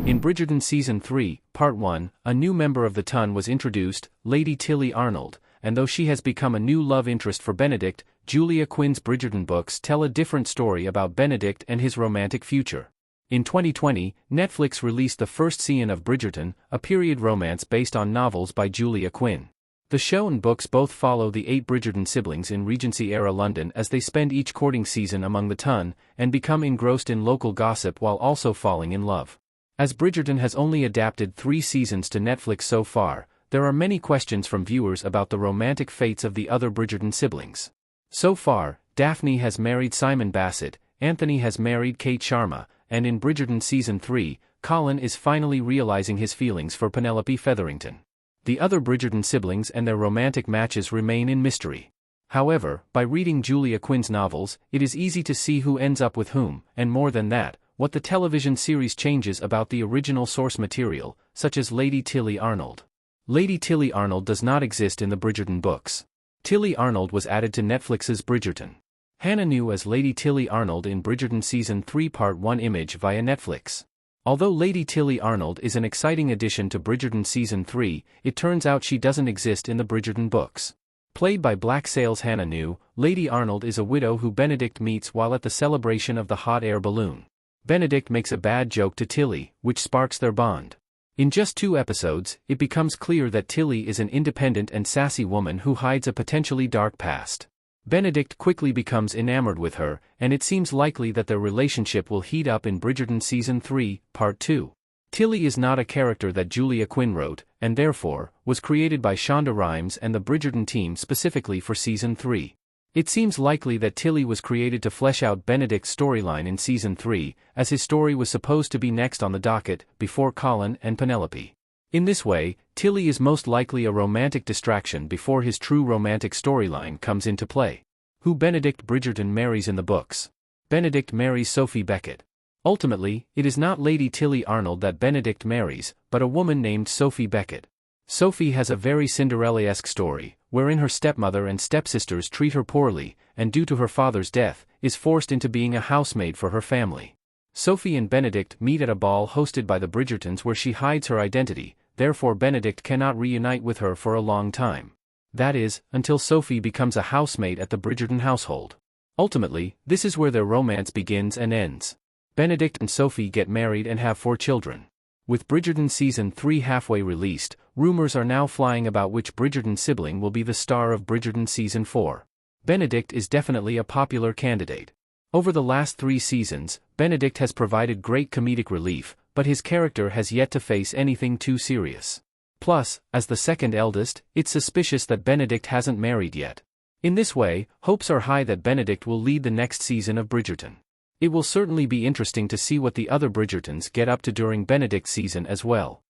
In Bridgerton Season 3, Part 1, a new member of the ton was introduced, Lady Tilley Arnold, and though she has become a new love interest for Benedict, Julia Quinn's Bridgerton books tell a different story about Benedict and his romantic future. In 2020, Netflix released the first season of Bridgerton, a period romance based on novels by Julia Quinn. The show and books both follow the 8 Bridgerton siblings in Regency-era London as they spend each courting season among the ton, and become engrossed in local gossip while also falling in love. As Bridgerton has only adapted 3 seasons to Netflix so far, there are many questions from viewers about the romantic fates of the other Bridgerton siblings. So far, Daphne has married Simon Bassett, Anthony has married Kate Sharma, and in Bridgerton Season 3, Colin is finally realizing his feelings for Penelope Featherington. The other Bridgerton siblings and their romantic matches remain in mystery. However, by reading Julia Quinn's novels, it is easy to see who ends up with whom, and more than that, what the television series changes about the original source material, such as Lady Tilley Arnold. Lady Tilley Arnold does not exist in the Bridgerton books. Tilley Arnold was added to Netflix's Bridgerton. Hannah New as Lady Tilley Arnold in Bridgerton Season 3 Part 1 image via Netflix. Although Lady Tilley Arnold is an exciting addition to Bridgerton Season 3, it turns out she doesn't exist in the Bridgerton books. Played by Black Sails Hannah New, Lady Arnold is a widow who Benedict meets while at the celebration of the hot air balloon. Benedict makes a bad joke to Tilley, which sparks their bond. In just 2 episodes, it becomes clear that Tilley is an independent and sassy woman who hides a potentially dark past. Benedict quickly becomes enamored with her, and it seems likely that their relationship will heat up in Bridgerton Season 3, Part 2. Tilley is not a character that Julia Quinn wrote, and therefore, was created by Shonda Rhimes and the Bridgerton team specifically for Season 3. It seems likely that Tilley was created to flesh out Benedict's storyline in Season 3, as his story was supposed to be next on the docket, before Colin and Penelope. In this way, Tilley is most likely a romantic distraction before his true romantic storyline comes into play. Who Benedict Bridgerton marries in the books. Benedict marries Sophie Beckett. Ultimately, it is not Lady Tilley Arnold that Benedict marries, but a woman named Sophie Beckett. Sophie has a very Cinderella-esque story, wherein her stepmother and stepsisters treat her poorly, and due to her father's death, is forced into being a housemaid for her family. Sophie and Benedict meet at a ball hosted by the Bridgertons where she hides her identity, therefore Benedict cannot reunite with her for a long time. That is, until Sophie becomes a housemaid at the Bridgerton household. Ultimately, this is where their romance begins and ends. Benedict and Sophie get married and have 4 children. With Bridgerton Season 3 halfway released, rumors are now flying about which Bridgerton sibling will be the star of Bridgerton Season 4. Benedict is definitely a popular candidate. Over the last 3 seasons, Benedict has provided great comedic relief, but his character has yet to face anything too serious. Plus, as the second eldest, it's suspicious that Benedict hasn't married yet. In this way, hopes are high that Benedict will lead the next season of Bridgerton. It will certainly be interesting to see what the other Bridgertons get up to during Benedict's season as well.